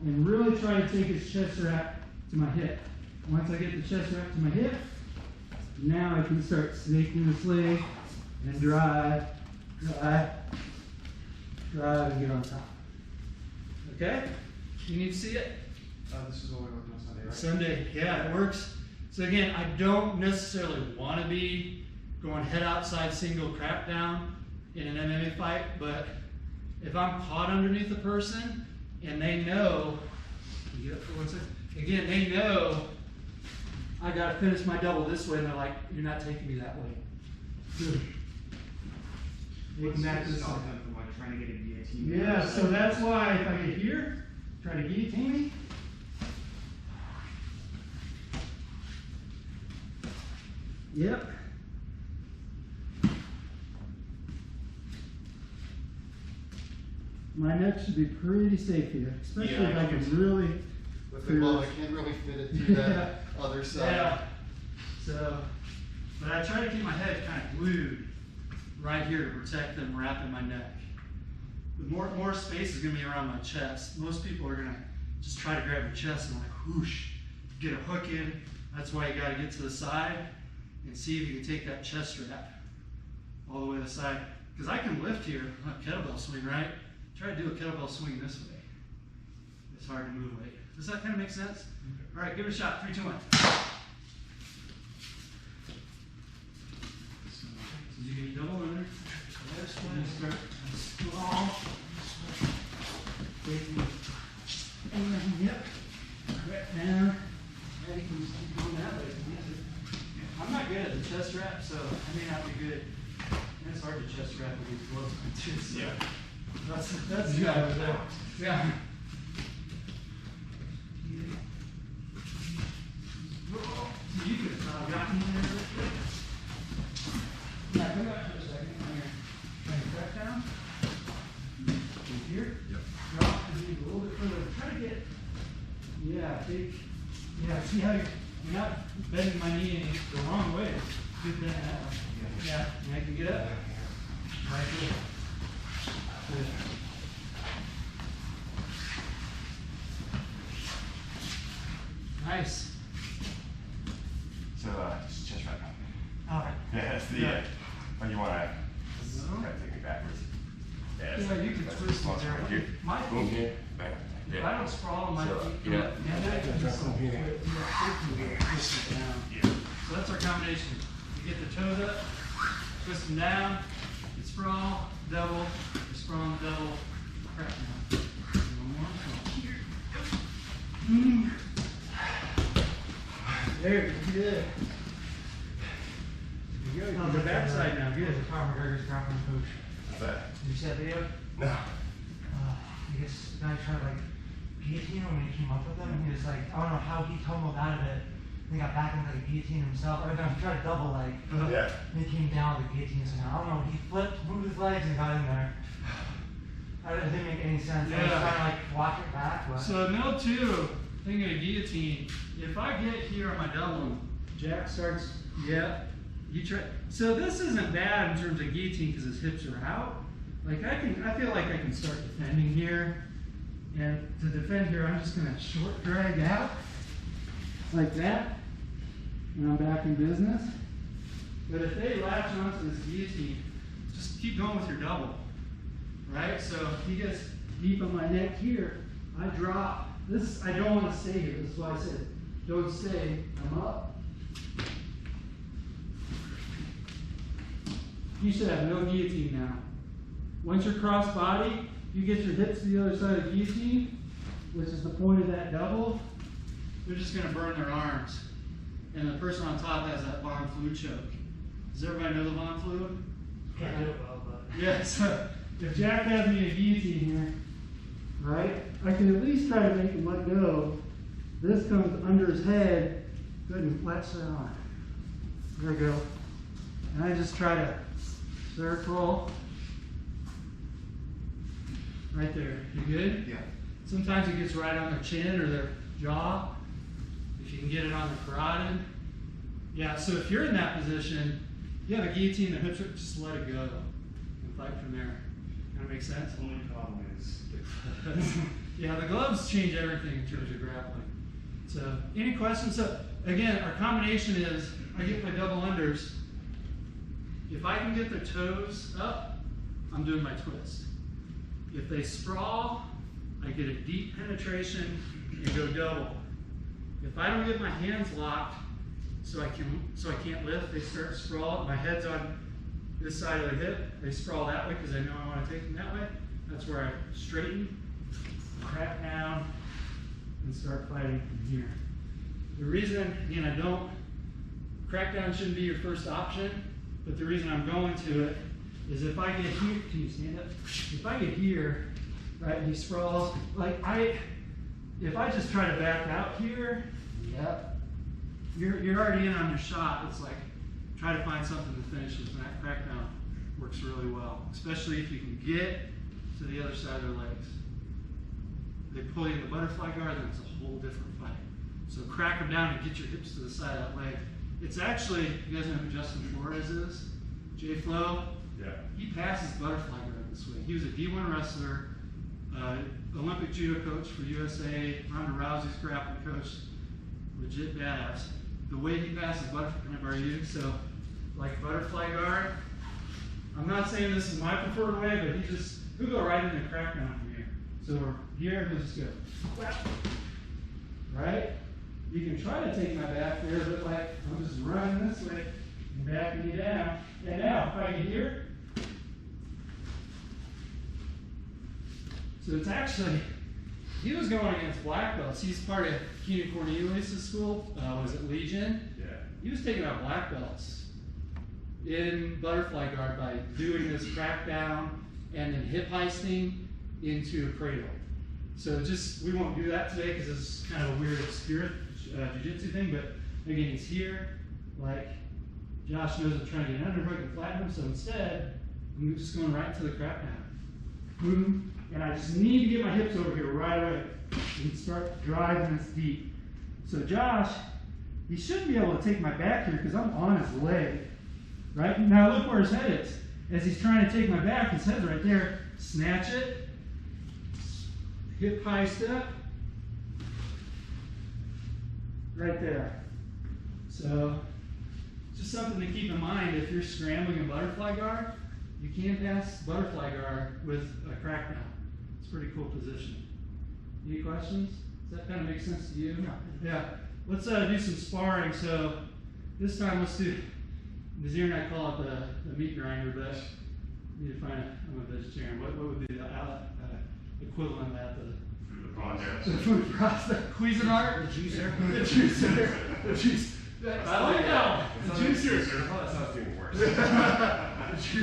And really try to take his chest wrap to my hip. Once I get the chest wrap to my hip, now I can start snaking this leg and drive, and get on top. Okay? You need to see it? This is what we're working on Sunday, right? Sunday, yeah, it works. So again, I don't necessarily want to be going head outside single crap down in an MMA fight, but if I'm caught underneath a person and they know, you get up for 1 second. Again, they know I gotta finish my double this way, and they're like, you're not taking me that way. Good. What's to stop them from like trying to get a guillotine? Yeah, so that's why if I get here, try to guillotine me. Yep. My neck should be pretty safe here, especially if I can really. With the glove, I can't really fit it through that other side. Yeah. So, but I try to keep my head kind of glued right here to protect them wrapping my neck. The more space is going to be around my chest. Most people are going to just try to grab your chest and like whoosh, get a hook in. That's why you got to get to the side and see if you can take that chest strap all the way to the side. Because I can lift here, a kettlebell swing, right? Try to do a kettlebell swing this way. It's hard to move weight. Does that kind of make sense? All right, give it a shot. 3, 2, 1. So you can double under. This one. Start small. Yep. Right down. And you can just keep going that way. I'm not good at the chest wrap, so I may not be good. And it's hard to chest wrap with these gloves on too. So yeah. That's the guy over there. Yeah. You could have gotten in there real quick. Yeah, come back for a second. Try to crack down. Here. Yep. Drop and leave a little bit further. Try to get, big. Yeah, see how you're not bending my knee the wrong way. Good bend that way. Yeah, and I can get up. Right here. Good. Nice. So, just chest right now. All right. Yeah, that's the, Yeah. when you want to No. kind of take me backwards. Yeah, that's- you can that's twist it responsible there. here. My Boom feet, here, bang. if I don't sprawl on my So, feet, yeah. that can just From here. twist it down. Yeah. So that's our combination. You get the toes up, twist them down, you sprawl, double, you sprawl, double, crack down. One more. There, good. On the backside now, good. Conor McGregor's grappling coach. What's that? Did you see that video? No. I guess the guy tried to like guillotine him when he came up with him, and he was like, I don't know how he tumbled out of it, he got back into the guillotine himself. Every time he tried to double leg, Yeah. and he came down with the guillotine. So I don't know, he flipped, moved his legs, and got in there. It didn't make any sense. I was Yeah. trying to like walk it back. But So no two, thing of a guillotine, if I get here on my double, Jack starts, yeah, you try. So this isn't bad in terms of guillotine because his hips are out. Like I feel like I can start defending here. And to defend here, I'm just gonna short drag out, like that, and I'm back in business. But if they latch onto this guillotine, just keep going with your double, right? So if he gets deep on my neck here, I drop. This, I don't want to stay here. This is why I said, don't stay. I'm up. You should have no guillotine now. Once you're cross body, you get your hips to the other side of the guillotine, which is the point of that double, they're just going to burn their arms. And the person on top has that Von Flu choke. Does everybody know the Von Flu? can't do it well, but. Yeah, so if Jack has me a guillotine here, right, I can at least try to make him let go. This comes under his head, good and flex it on. There we go. And I just try to circle. Right there. You good? Yeah. Sometimes it gets right on their chin or their jaw. If you can get it on the carotid. Yeah, so if you're in that position, you have a guillotine, the hips are, just let it go and fight from there. Kind of make sense? Only problem is the gloves. Yeah, the gloves change everything in terms of grappling. So, any questions? So, again, our combination is I get my double unders. If I can get their toes up, I'm doing my twist. If they sprawl, I get a deep penetration and go double. If I don't get my hands locked, so I can't lift, they start to sprawl. My head's on this side of the hip. They sprawl that way because I know I want to take them that way. That's where I straighten, crack down, and start fighting from here. The reason, again, I don't, crackdown shouldn't be your first option, but the reason I'm going to it is if I get here, can you stand up? If I get here, right, and he sprawls, like if I just try to back out here, yep, you're already in on your shot. It's like, try to find something to finish with, and that crackdown works really well, especially if you can get to the other side of their legs. They pull you in the butterfly guard, then it's a whole different fight. So crack them down and get your hips to the side of that leg. It's actually, you guys know who Justin Flores is? J-Flow? Yeah. He passes butterfly guard this way. He was a D1 wrestler, Olympic judo coach for USA, Ronda Rousey's grappling coach, legit badass. The way he passes butterfly guard, so like butterfly guard, I'm not saying this is my preferred way, but he'll go right in the crackdown from here. So we're here, he'll just go, whap, right? You can try to take my back there, but like, I'm just running this way and backing you down. And now, if I get here, so it's actually, he was going against black belts. He's part of Keenan Cornelius' school, was it Legion? Yeah. He was taking out black belts in butterfly guard by doing this crackdown and then hip heisting into a cradle. So just, we won't do that today because it's kind of a weird spirit jiu-jitsu thing, but again, he's here, like, Josh knows I'm trying to get an underhook and flatten him, so instead, I'm just going right into the crackdown. Boom, and I just need to get my hips over here right away and start driving this deep. So Josh, he shouldn't be able to take my back here because I'm on his leg, right? Now look where his head is. As he's trying to take my back, his head's right there. Snatch it, hip high step, right there. So, just something to keep in mind if you're scrambling a butterfly guard, you can't pass butterfly guard with a crackdown. It's a pretty cool position. Any questions? Does that kind of make sense to you? Yeah. Let's do some sparring. So, this time let's do, Nazir and I call it the meat grinder, but I need to find I'm a vegetarian. What would be the equivalent of that? The food process. Cuisinart? The juicer. The juicer. The juice. I like that. The juicer. That sounds even worse.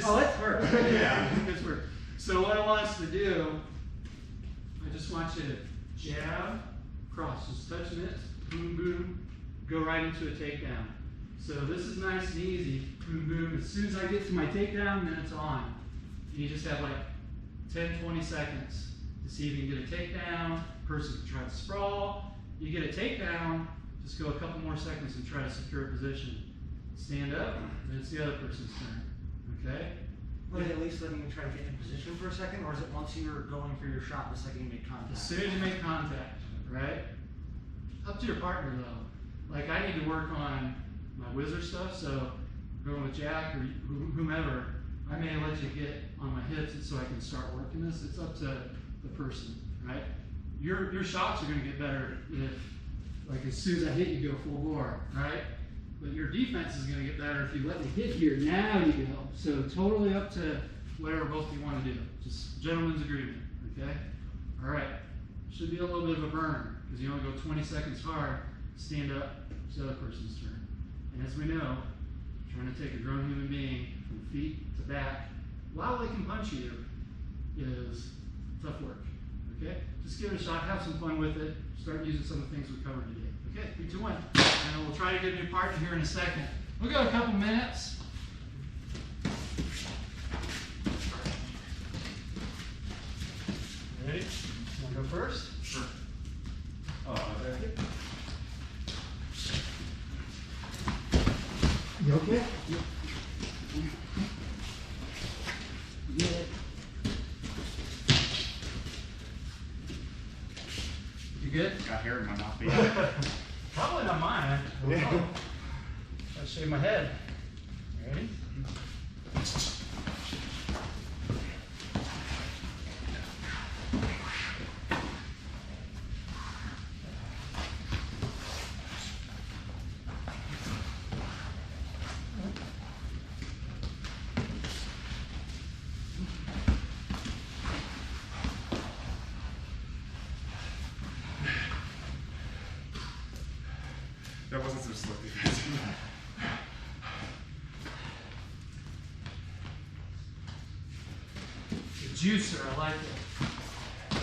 Oh, it's worse. Yeah, it's worse. So what I want us to do, I just want you to jab, cross, just touch mitts, boom, boom, go right into a takedown. So this is nice and easy. Boom, boom. As soon as I get to my takedown, then it's on. You just have like 10, 20 seconds to see if you can get a takedown. Person can try to sprawl. You get a takedown, just go a couple more seconds and try to secure a position. Stand up, then it's the other person's turn. Okay? Are they at least letting you try to get in position for a second, or is it once you're going for your shot, the second you make contact? As soon as you make contact, right? Up to your partner though. Like I need to work on my whizzer stuff, so going with Jack or whomever, I may let you get on my hips so I can start working this. It's up to the person, right? Your shots are gonna get better if, like as soon as I hit you go full bore, right? But your defense is gonna get better if you let me hit here, now you go. So totally up to whatever both of you wanna do. Just gentleman's agreement, okay? All right, should be a little bit of a burn because you only go 20 seconds hard, stand up, it's the other person's turn. And as we know, trying to take a grown human being from feet to back while they can punch you is tough work, okay? Just give it a shot, have some fun with it, start using some of the things we covered today. Okay, 3, 2, 1. And we'll try to get a new partner here in a second. We'll go a couple minutes. Ready? You want to go first? Sure. Thank you. You okay? Yeah. You good? Got hair in my mouth. Probably not mine. I don't know. I'll shave my head. Ready? That wasn't so slick. The juicer, I like it.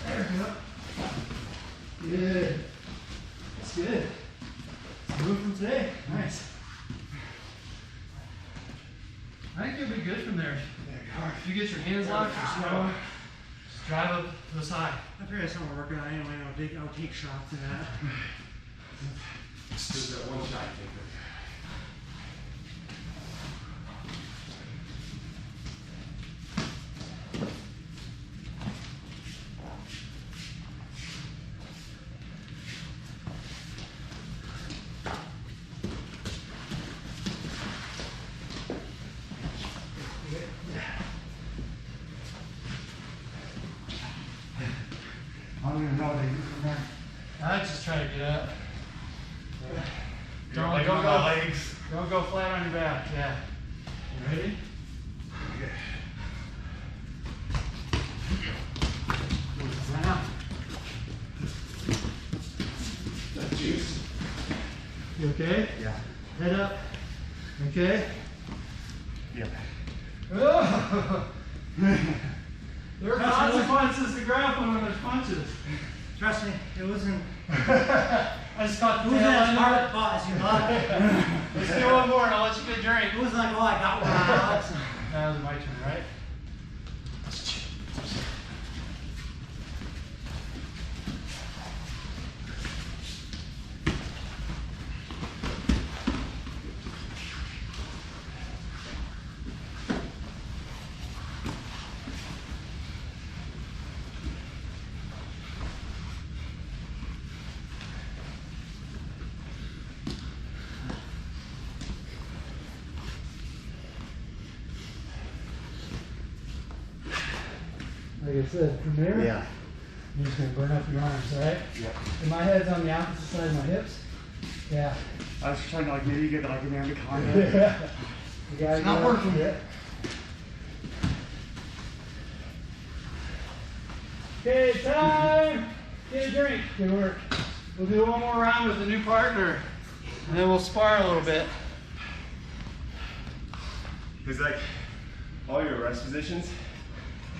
There we go. Good. That's good. Let's move from today. Nice. I think you'll be good from there. If you get your hands locked, you're strong. Just drive up to the side. I figured that's something we're working on anyway. I'll take shots in that. Just that one shot, take it. I don't even know what they do from there. I just try to get up. You're Don't like go on my legs. Don't go flat on your back. Yeah. You ready? Now. That juice. You okay? Yeah. Head up. Okay. Yeah. Oh. There are consequences to grappling when there's punches. Trust me, it wasn't. I just caught the It tail wasn't as end hard of as thought as you thought. it. Let's do one more and I'll let you get a drink. It wasn't like, oh, I got one. Alex. That was my turn, right? Like I said, from there, Yeah. you're just gonna burn up your arms, alright? Yeah. And my head's on the opposite side of my hips. Yeah. I was trying to like maybe get like an anaconda. Yeah. You gotta It's not get up. working. Yeah. Okay, time! Get a drink. Good work. We'll do one more round with the new partner. And then we'll spar a little bit. Because like all your rest positions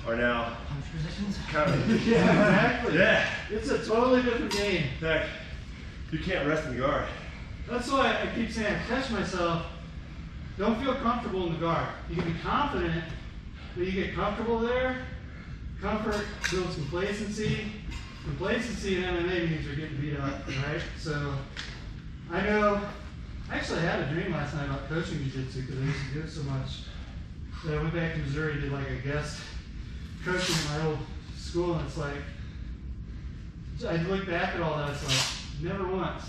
are now Punch positions. kind of Yeah, exactly. yeah. It's a totally different game. Like You can't rest in the guard. That's why I keep saying, catch myself. Don't feel comfortable in the guard. You can be confident, but you get comfortable there. Comfort builds complacency. Complacency in MMA means you're getting beat up, right? So I know, I actually had a dream last night about coaching jiu-jitsu because I used to do it so much. So I went back to Missouri, did like a guest coaching in my old school, and it's like, I look back at all that, it's like, never once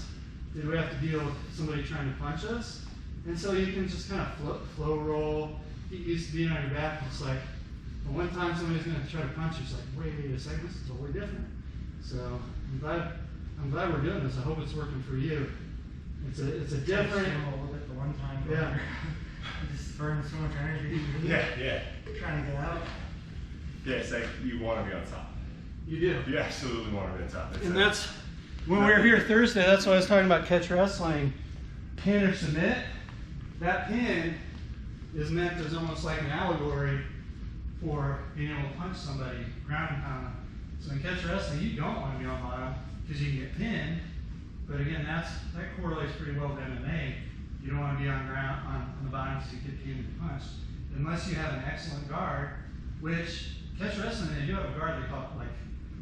did we have to deal with somebody trying to punch us. And so you can just kind of flow roll, get used to being on your back. It's like, well, one time somebody's going to try to punch you, it's like, wait a second, this is totally different. So I'm glad we're doing this. I hope it's working for you. It's a different. A little bit the one time. Yeah. You just burn so much energy. Yeah. Trying to get out. Yeah, it's like you want to be on top. You do. You absolutely want to be on top. And that's, when we were here Thursday, that's why I was talking about catch wrestling, pin or submit. That pin is meant as almost like an allegory for being able to punch somebody, ground and pound them. So in catch wrestling, you don't want to be on bottom because you can get pinned. But again, that correlates pretty well to MMA. You don't want to be on ground on the bottom because you get pinned and punched. Unless you have an excellent guard, which catch wrestling, they do have a guard they call it like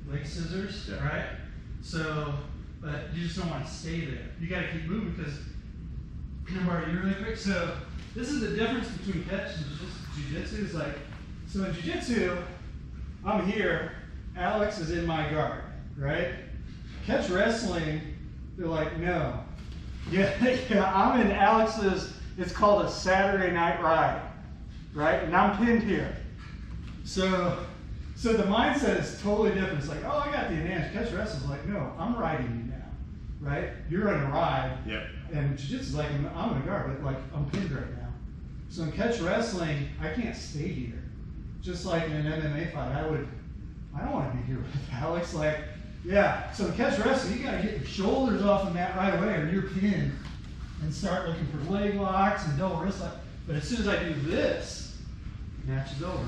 leg scissors, yeah. Right? So, but you just don't want to stay there. You got to keep moving because, can I borrow you really quick? So this is the difference between catch and jiu-jitsu. Is like, so in jiu-jitsu, I'm here, Alex is in my guard, right? Catch wrestling, they're like, no. Yeah, I'm in Alex's, it's called a Saturday night ride, right? And I'm pinned here. So the mindset is totally different. It's like, oh, I got the advantage. Catch wrestling's like, no, I'm riding you now, right? You're on a ride. Yep. And jiu-jitsu is like, I'm in a guard, but like, I'm pinned right now. So in catch wrestling, I can't stay here. Just like in an MMA fight, I don't want to be here with Alex. Like, yeah. So in catch wrestling, you got to get your shoulders off the mat right away, or you're pinned, and start looking for leg locks and double wrist lock. But as soon as I do this, match is over.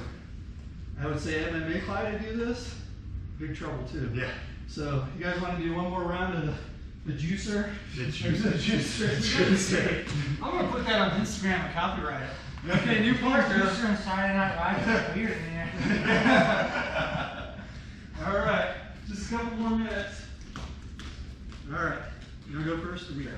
I would say MMA fight, I do this, big trouble too. Yeah. So you guys want to do one more round of the juicer? The juicer. Juicer. I'm going to put that on Instagram and copyright it. Okay, new part. Juicer and Saturday Night Live. It's weird in there. All right, just a couple more minutes. All right, you want to go first or me? Okay.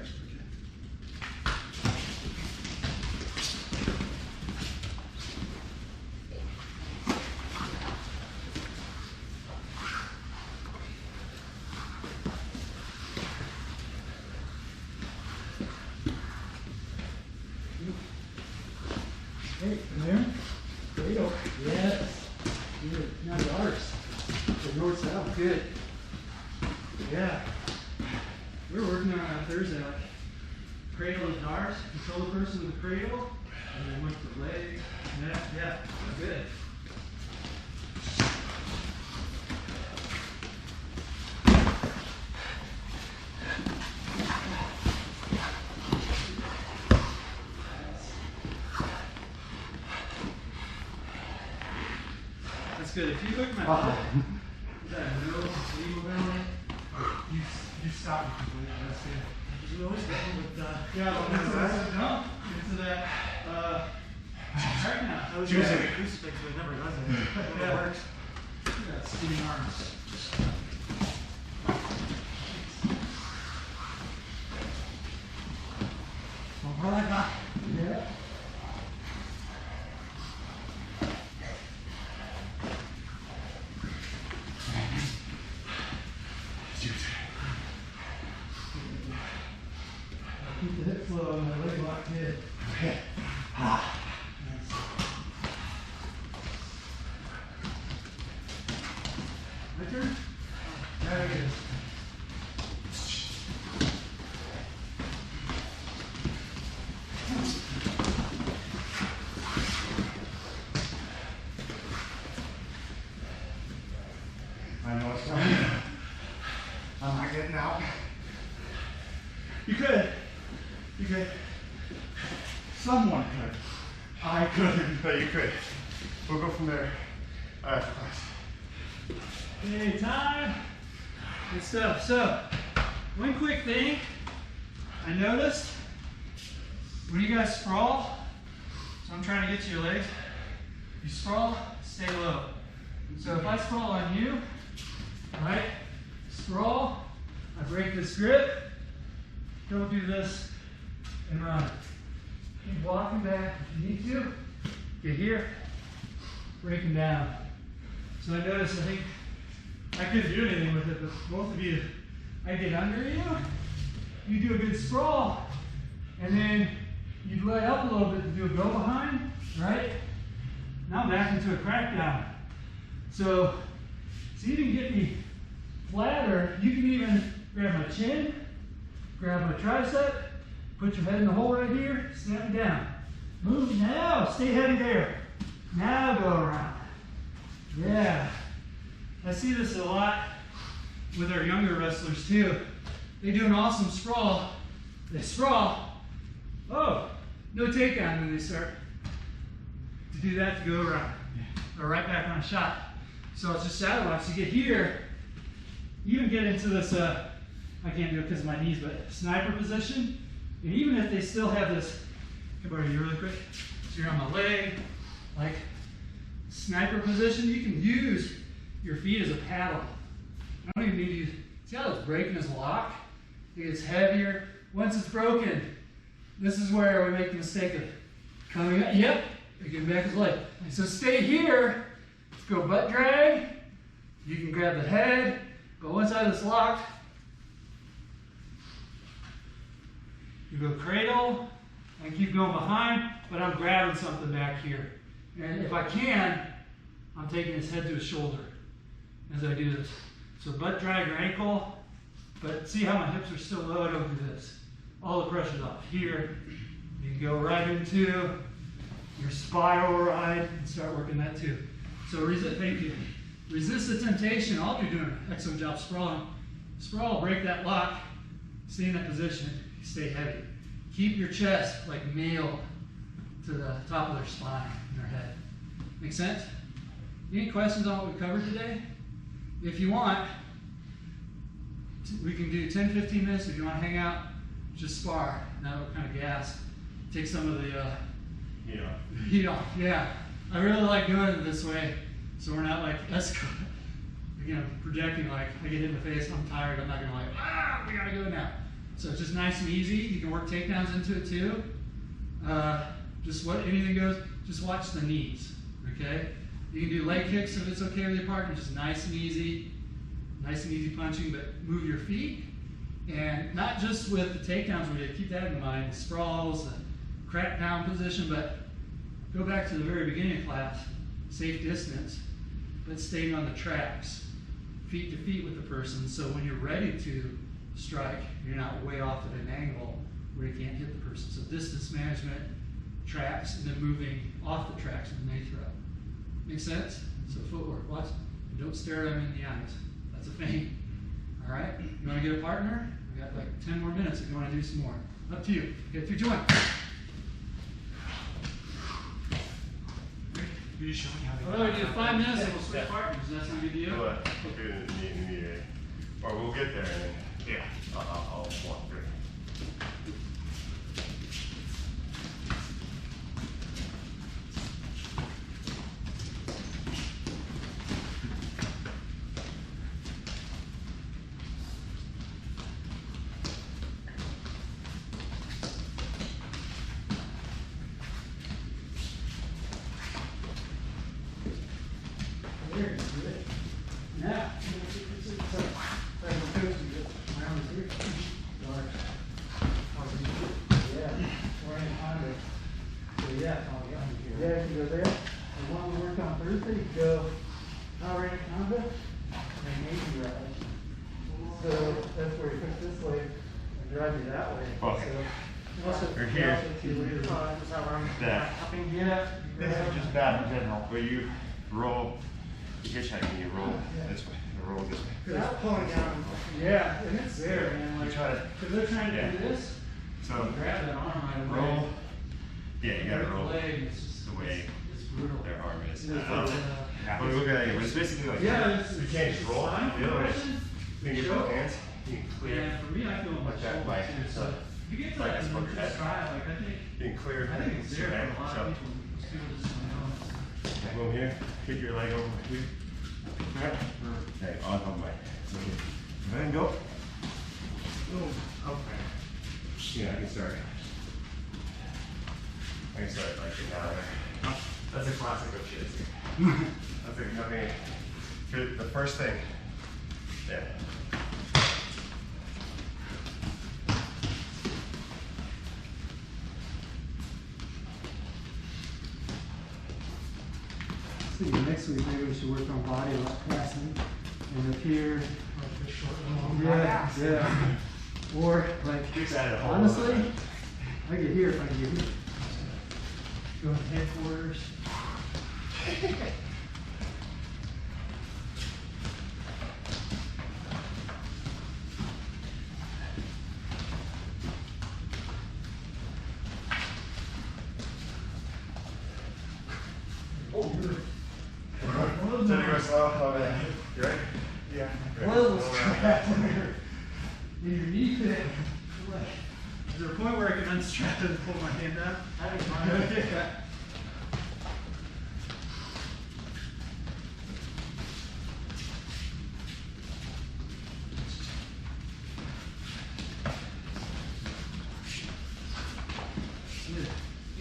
Hey, come here. There you go. Yes. Good. Now yours. The north south. Good. Yeah. We were working on Thursday, like cradle to dart, control the person with the cradle, and then went for legs. Yeah. Good. That's good. If you look at my foot, is that a middle sleeve belly? You stop it completely. That's good. You always get with No. Into that. Right now. I was Juicer. using a crucifix, but it never does it. It never works. Yeah, skinny arms. More like that. Yeah. Keep the hip flow on the leg lock hit. Okay. Nice. My turn? There it is. I know it's coming. I'm not getting out. You could. Someone could. I couldn't. No, you could. We'll go from there. After class. Okay, time. Good stuff. So, One quick thing I noticed, when you guys sprawl, so I'm trying to get to your legs, you sprawl, stay low. So if I sprawl on you, right, sprawl, I break this grip, don't do this, and run. Keep walking back if you need to. Get here, breaking down. So I noticed, I think, I couldn't do anything with it, but both of you, I get under you, you do a good sprawl, and then you let up a little bit to do a go behind, right? Now back into a crackdown. So you can get me flatter. You can even grab my chin, grab my tricep, put your head in the hole right here, snap it down. Move now, stay heavy there. Now go around. Yeah. I see this a lot with our younger wrestlers too. They do an awesome sprawl. They sprawl. Oh, no takedown when they start to do that to go around. Or right back on a shot. So it's just shadow box. You get here, even get into this, I can't do it because of my knees, but sniper position. And even if they still have this, can I borrow you really quick? So you're on my leg, like sniper position, you can use your feet as a paddle. I don't even need to use, see how it's breaking his lock? It gets heavier. Once it's broken, this is where we make the mistake of coming up. Yep, you're getting back his leg. So stay here. Let's go butt drag. You can grab the head, go one side of this lock. You go cradle and keep going behind, but I'm grabbing something back here. And if I can, I'm taking his head to his shoulder as I do this. So butt drag your ankle, but see how my hips are still low? I don't do this. All the pressure's off here. You can go right into your spiral ride and start working that too. So thank you. Resist the temptation. All you're doing an excellent job sprawling. Sprawl, break that lock, stay in that position, stay heavy. Keep your chest like nailed to the top of their spine and their head. Make sense? Any questions on what we covered today? If you want, we can do 10-15 minutes. If you want to hang out, just spar. Now we're kind of gas. Take some of the heat off. Yeah. I really like doing it this way, so we're not like projecting like I get hit in the face, I'm tired, I'm not gonna like, we gotta go now. So it's just nice and easy. You can work takedowns into it too. Anything goes, just watch the knees, okay? You can do leg kicks if it's okay with your partner, just nice and easy punching, but move your feet. And not just with the takedowns, where you keep that in mind, the sprawls, the crack down position, but go back to the very beginning of class, safe distance, but staying on the tracks, feet to feet with the person, so when you're ready to strike, you're not way off at an angle where you can't hit the person. So distance management, tracks, and then moving off the tracks when they throw. Make sense? So footwork, watch, and don't stare at them in the eyes. That's a feint. All right, you wanna get a partner? We got like 10 more minutes if you wanna do some more. Up to you. Get through joint. You just show me how to Well, we do 5 minutes and we'll switch partners. Does that sound good to you? We'll do it in the area. Or we'll get there and then I'll walk through. Now, yeah, you go there. The one we worked on Thursday, you go power anaconda and Navy ride. So that's where you push this leg and drive you that way. Okay. So also, Or here. that. Yeah. This is just bad in general. But you roll, you hitchhike and you roll this way, or roll this way. Because it's pulling down. Yeah, and it's there, man. You Like, try to, because they're trying to do this, so grab that arm right away. roll, yeah, you gotta Break the roll leg, it's just the way it's brutal. their arm is. It's like, When we look at it, it's basically like, yeah, you can't just roll fine. the other way. You can get both hands, You can clear. Yeah, for me, I feel my Like that, shoulder like, too. So if you get to like that this number, book just head. try it. Like You can clear. I think it's there your head, for a lot so. of people. Most people just don't know. Move here. Get your leg over here. Okay, on my. Okay. Go ahead and go. Boom. Okay. Yeah, I can start. I can start like it now. That's a classic of shit. That's a, I mean, the first thing. Yeah. I think next week maybe we should work on body lock passing and up here. Yeah, yeah. Or like, honestly, I get here if I can get here. Go to headquarters. Oh, you're So you go slow over there. You ready? Yeah. well strapped in your knee pit. Is there a point where I can unstrap it and pull my hand out? I don't mind. Yeah.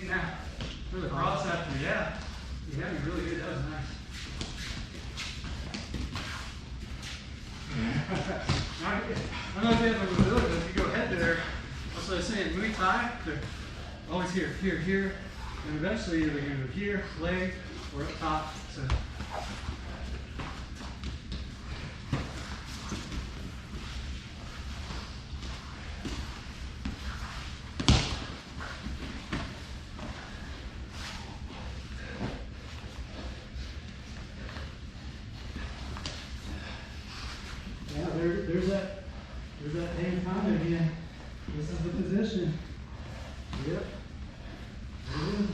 You know, for the cross after, yeah. You had me really good. That was nice. I don't know if you have a mobility, but if you go ahead there, that's what I was saying, Muay Thai, they're always here, here, here, and eventually they're going to go here, leg, or up top. So. Yeah, there's that name found again. This is the position. Yep. There it is.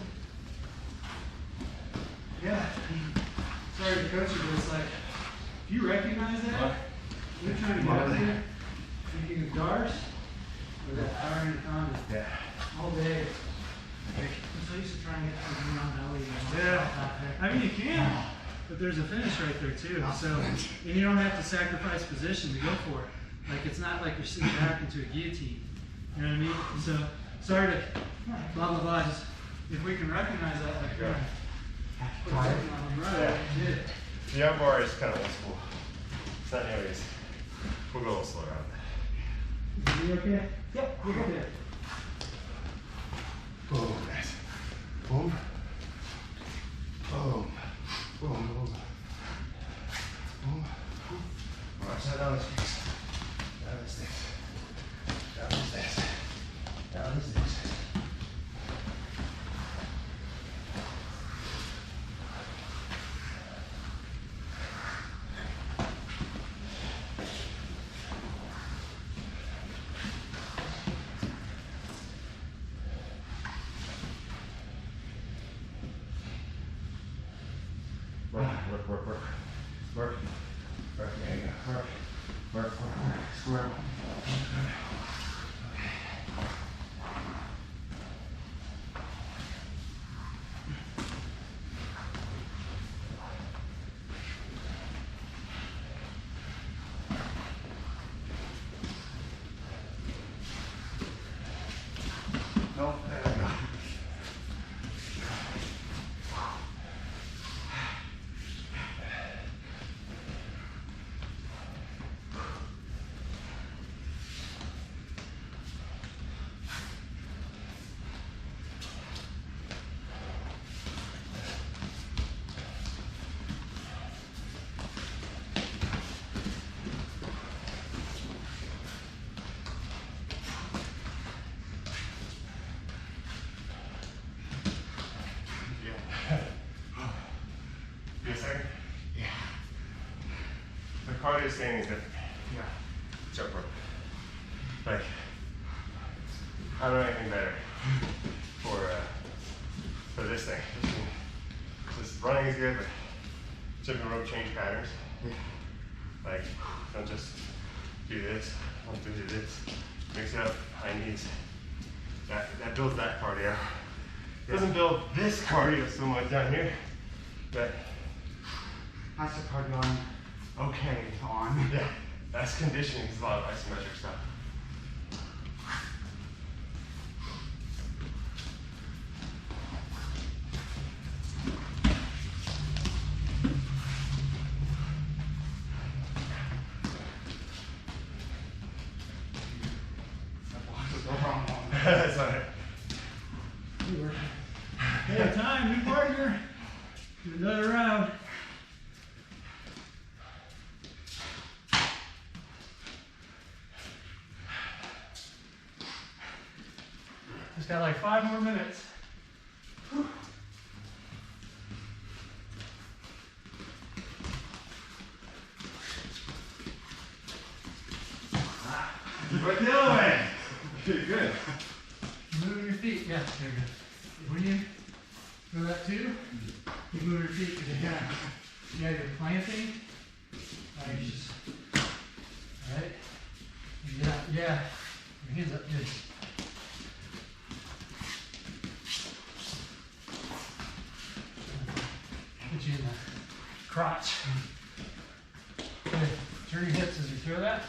Yeah. Sorry to coach you, but it's like, if you recognize that, you're trying to get up there, thinking of guards, or that power anaconda. Yeah. All day. I'm so used to trying to get something on belly. Yeah. I mean, you can, but there's a finish right there too. So, and you don't have to sacrifice position to go for it. Like, it's not like you're sitting back into a guillotine. You know what I mean? So, sorry to blah blah blah. Just if we can recognize that, like, Yeah. put something on the right, Yeah. did it. The arm bar is kind of old school. It's not nearly as. We'll go a little slower on that. You okay? Yep, we're okay. Boom, nice. Boom. Boom. Boom, boom. Boom. Watch that down the sticks. Down the sticks. Down the sticks. Down the sticks. Work, work, work, work. Work. Work, there you go. Work. Work, work, work. Square. No, there we go. Give me a second. Yeah. The cardio standing is different. Yeah. Jump rope. Like, I don't know anything better for this thing. Just running is good, but jumping rope change patterns. Yeah. Like, don't just do this, 1, 2, do this. Mix it up, high knees. That builds that cardio. Doesn't build this cardio so much down here, but That's the cardio I'm okay on. yeah, that's conditioning. It's a lot of isometric stuff. That's all right. Hey, time, new partner. Do another round. Just got like 5 more minutes. Whew. Right the other way. You're good. Moving your feet, yeah, there you go. When you do that too, you move your feet because you have your planting. You just, right? Yeah, your hands up, good. Put you in the crotch. Okay, turn your hips as you throw that.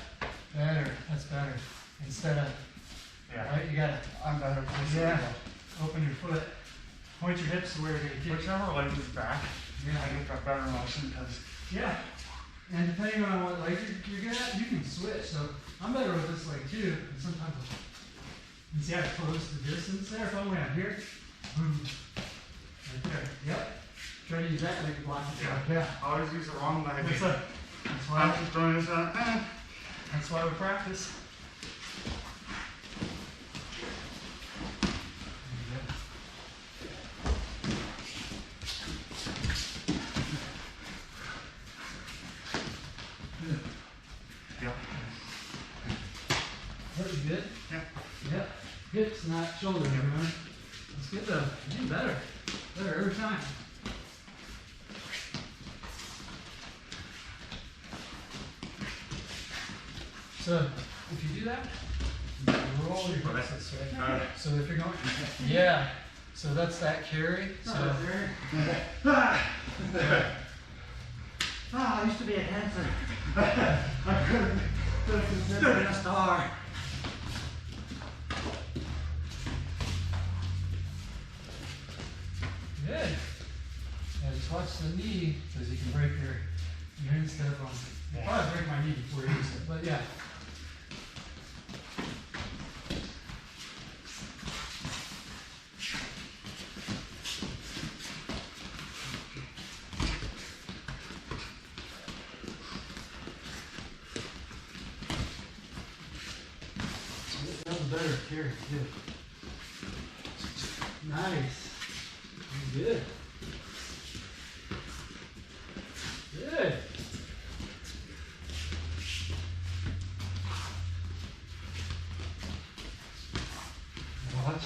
Better, that's better. Instead of, right, you gotta, I'm better. yeah, open your foot. Point your hips to where you're gonna kick. Whichever leg is back, Yeah. I get that better motion because Yeah. And depending on what leg you're good at, you can switch. So I'm better with this leg too. And sometimes you see how close the distance there? If I went out here, boom, right there. Yep. Try to use that leg to block it out. Yeah. I always use the wrong leg. That's I'm why. just throwing this out. That's why we practice. Yeah. That you good? Yeah. Yep. Hips, not shoulders, remember? That's good though. You're getting better. Better every time. So if you do that, you roll your hips this way. So if you're going, yeah. So that's that carry. So I used to be a dancer. I could have considered a star. good. Yeah, just watch the knee because you can break your instep on. You'll probably break my knee before you use it, but yeah. That was better carry, good. Nice. Good. Good. Watch.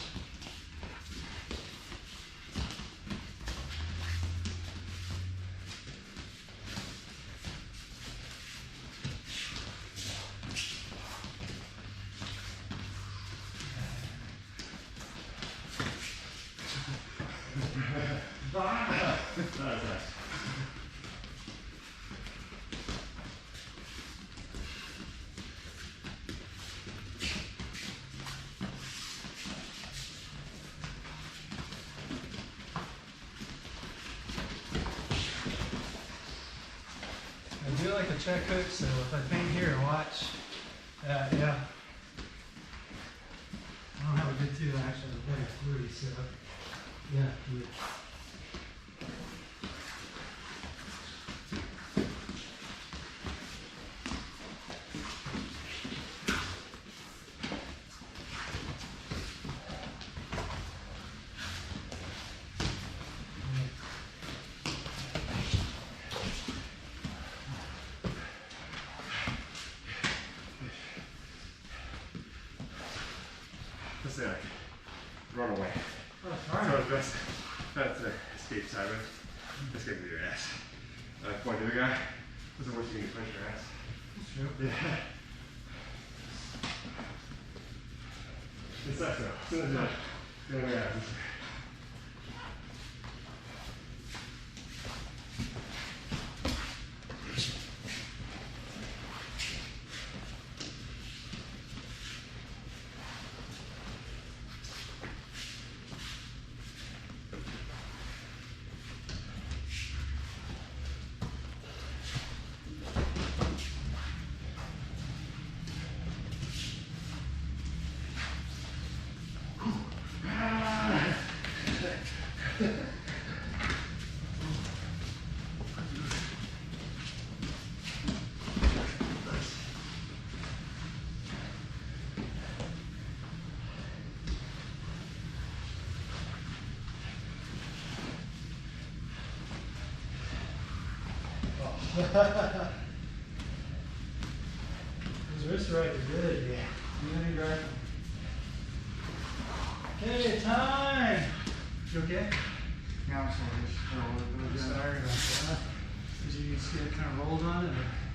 I do like a check hook, so if I think here, watch. Yeah. I don't have a good two, actually, I have a better three, so yeah, good. Let's say like run away. Oh, So that's the escape side of it. That's gonna be your ass. Point to the guy. What's the worst you can do? Punch your ass. That's true. Yeah. It's sucks though. As soon as I go around. Those wrists right are good. Yeah. Really right. Okay, time. You okay? Yeah, I'm sorry. Just feel a little bit. Sorry about that. Did you just get kind of rolled on it? Or?